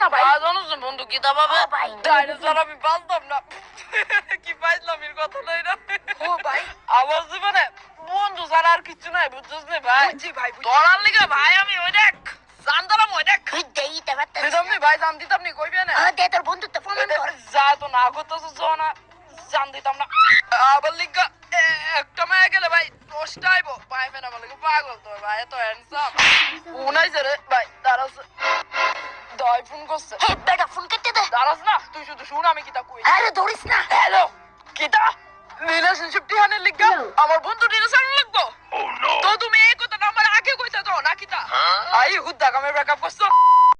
না ভাই জানো বন্ধু কিতা পাবে ভাই ডাইনোসর আমি বাঁচতাম না কি পাইলাম এর কথা নাই না ও ভাই আমার জীবনে বন্ধু ছাড়া আর কিছু নাই বুঝছিস না ভাই বুঝছি ভাই তোরার লিগা ভাই আমি ওই দেখ জানতাম ওই দেখ তুই দেই দেবার দিতাম নি ভাই জান দিতাম নি কইবে না দে তোর বন্ধুত্ব প্রমাণ কর যা তো না করতেছ না জান দিতাম না আবার লিগা একটা মায়া গেলে ভাই দশটা আইব ভাই ফেনা বলে পাগল তো ভাই এত হ্যান্ডসাম উনাইছে রে ভাই দাঁড়াস দয় ফোন করছে হে বেটা ফোন কেটে দে দাঁড়াস না তুই শুধু শুন আমি কিতা কই আরে ধরিস না হ্যালো কিতা রিলেশনশিপ টিহানের লিগা আমার বন্ধু রিলেশন লাগবো তো তুমি এই কথা আমার আগে কইতা তো না কিতা আই হুদ্দা কামে ব্রেকআপ করছো